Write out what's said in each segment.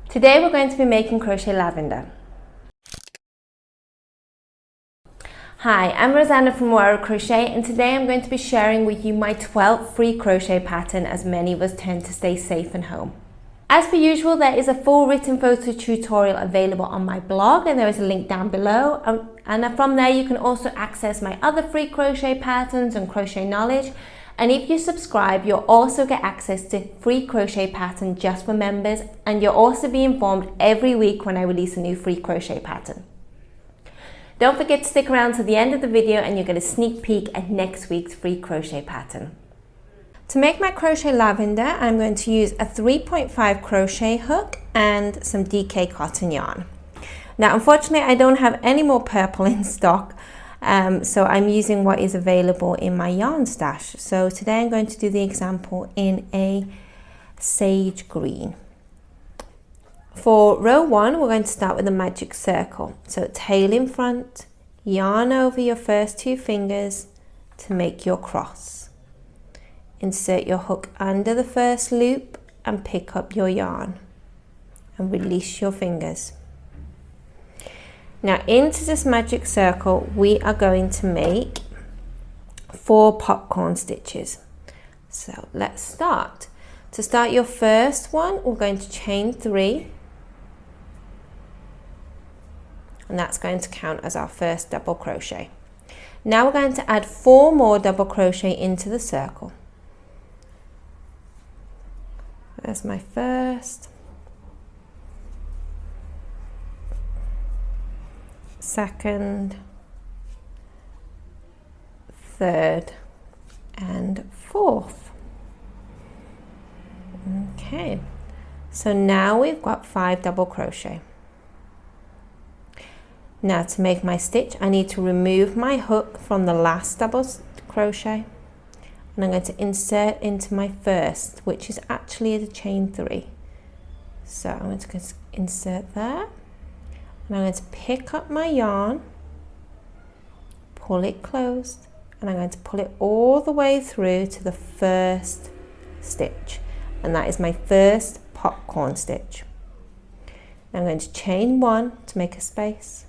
Today we're going to be making crochet lavender. Hi, I'm Rosanna from Moara Crochet, and today I'm going to be sharing with you my 12th free crochet pattern, as many of us tend to stay safe and home. As per usual, there is a full written photo tutorial available on my blog, and there is a link down below, and from there you can also access my other free crochet patterns and crochet knowledge. And if you subscribe, you'll also get access to free crochet pattern just for members, and you'll also be informed every week when I release a new free crochet pattern. Don't forget to stick around to the end of the video and you'll get a sneak peek at next week's free crochet pattern. To make my crochet lavender, I'm going to use a 3.5 crochet hook and some DK cotton yarn. Now unfortunately I don't have any more purple in stock, so I'm using what is available in my yarn stash. So today I'm going to do the example in a sage green. For row 1, we're going to start with a magic circle. So tail in front, yarn over your first 2 fingers to make your cross. Insert your hook under the first loop and pick up your yarn and release your fingers. Now into this magic circle we are going to make 4 popcorn stitches. So let's start. To start your first one, we're going to chain 3, and that's going to count as our first double crochet. Now we're going to add 4 more double crochet into the circle. There's my first, second, third, and fourth. Okay, so now we've got 5 double crochet. Now to make my stitch, I need to remove my hook from the last double crochet, and I'm going to insert into my first, which is actually the chain 3. So I'm going to insert there, and I'm going to pick up my yarn, pull it closed, and I'm going to pull it all the way through to the first stitch, and that is my first popcorn stitch. Now I'm going to chain 1 to make a space.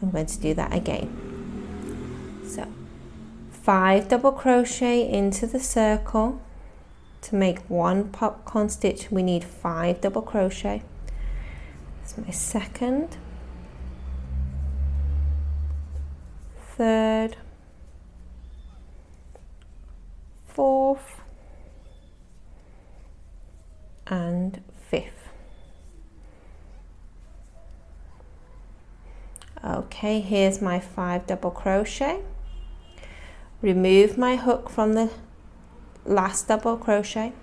I'm going to do that again. So 5 double crochet into the circle. To make 1 popcorn stitch we need 5 double crochet. That's my second, third, fourth, and fifth. Okay, here's my 5 double crochet. Remove my hook from the last double crochet.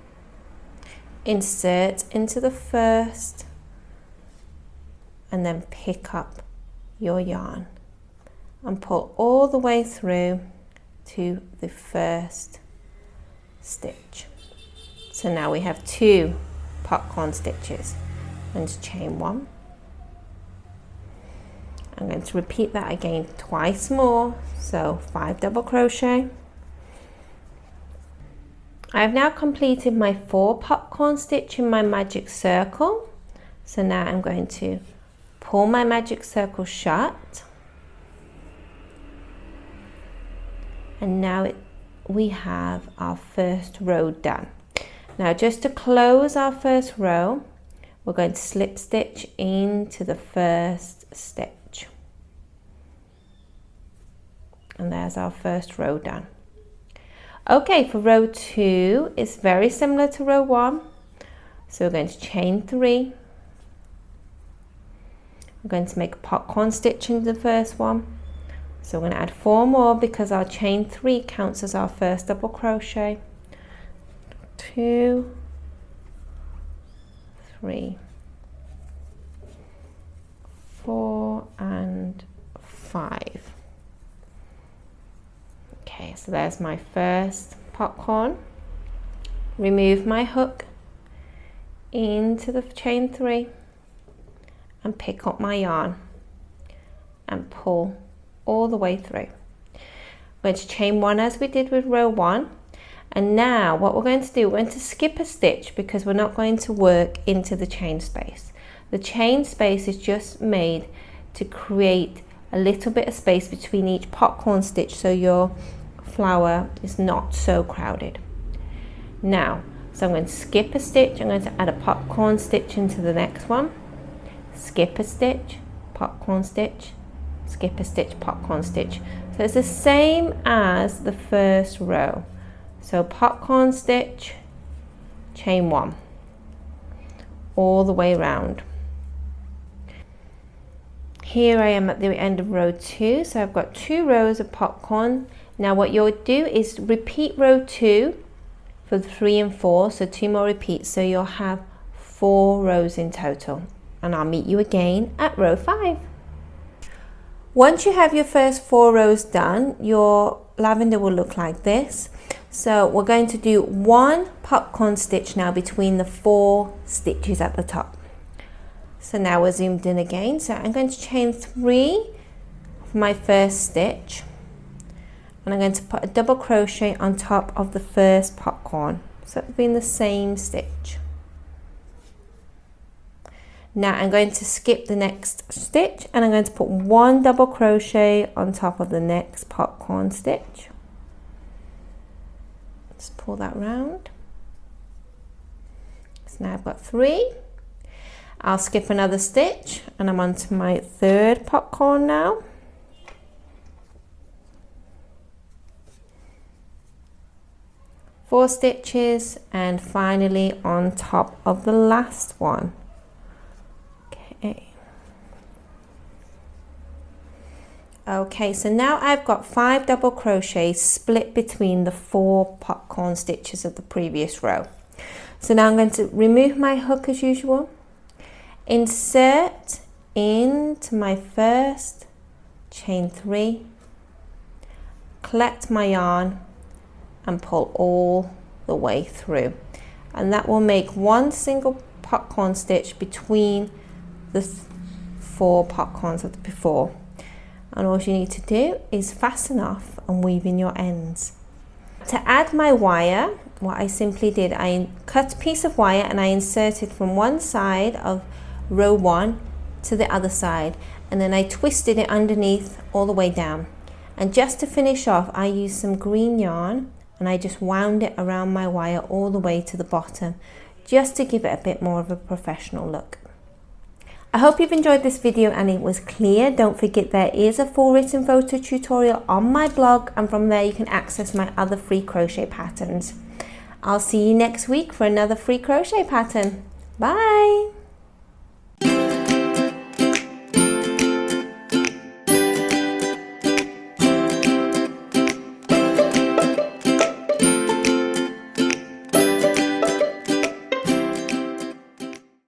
Insert into the first, and then pick up your yarn and pull all the way through to the first stitch. So now we have 2 popcorn stitches. I'm going to chain 1. I'm going to repeat that again twice more, so 5 double crochet. I have now completed my 4 popcorn stitch in my magic circle. So now I'm going to pull my magic circle shut, and now we have our first row done. Now just to close our first row, we're going to slip stitch into the first stitch. And there's our first row done. Okay, for row 2, it's very similar to row 1. So we're going to chain 3. We're going to make a popcorn stitch into the first one. So we're going to add 4 more because our chain 3 counts as our first double crochet. 2, 3, 4, and 5. Okay, so there's my first popcorn. Remove my hook into the chain 3 and pick up my yarn and pull all the way through. I'm going to chain 1 as we did with row 1, And now what we're going to do, we're going to skip a stitch because we're not going to work into the chain space. The chain space is just made to create a little bit of space between each popcorn stitch so your flower is not so crowded. Now, so I'm going to skip a stitch, I'm going to add a popcorn stitch into the next one, skip a stitch, popcorn stitch, skip a stitch, popcorn stitch. So it's the same as the first row. So popcorn stitch, chain 1, all the way around. Here I am at the end of row 2, so I've got 2 rows of popcorn. Now what you'll do is repeat row 2 for 3 and 4, so 2 more repeats, so you'll have 4 rows in total. And I'll meet you again at row 5. Once you have your first 4 rows done, your lavender will look like this. So we're going to do 1 popcorn stitch now between the 4 stitches at the top. So now we're zoomed in again. So I'm going to chain 3 for my first stitch. And I'm going to put a double crochet on top of the first popcorn. So it'll be in the same stitch. Now I'm going to skip the next stitch and I'm going to put 1 double crochet on top of the next popcorn stitch. Just pull that round. So now I've got 3. I'll skip another stitch and I'm on to my 3rd popcorn now. Four stitches and finally on top of the last one. Okay, so now I've got 5 double crochets split between the 4 popcorn stitches of the previous row. So now I'm going to remove my hook as usual, insert into my first, chain 3, collect my yarn and pull all the way through. And that will make 1 single popcorn stitch between the 4 popcorns of the before. And all you need to do is fasten off and weave in your ends. To add my wire, what I simply did, I cut a piece of wire and I inserted from one side of row 1 to the other side, and then I twisted it underneath all the way down. And just to finish off, I used some green yarn and I just wound it around my wire all the way to the bottom, just to give it a bit more of a professional look. I hope you've enjoyed this video and it was clear. Don't forget there is a full written photo tutorial on my blog, and from there you can access my other free crochet patterns. I'll see you next week for another free crochet pattern. Bye!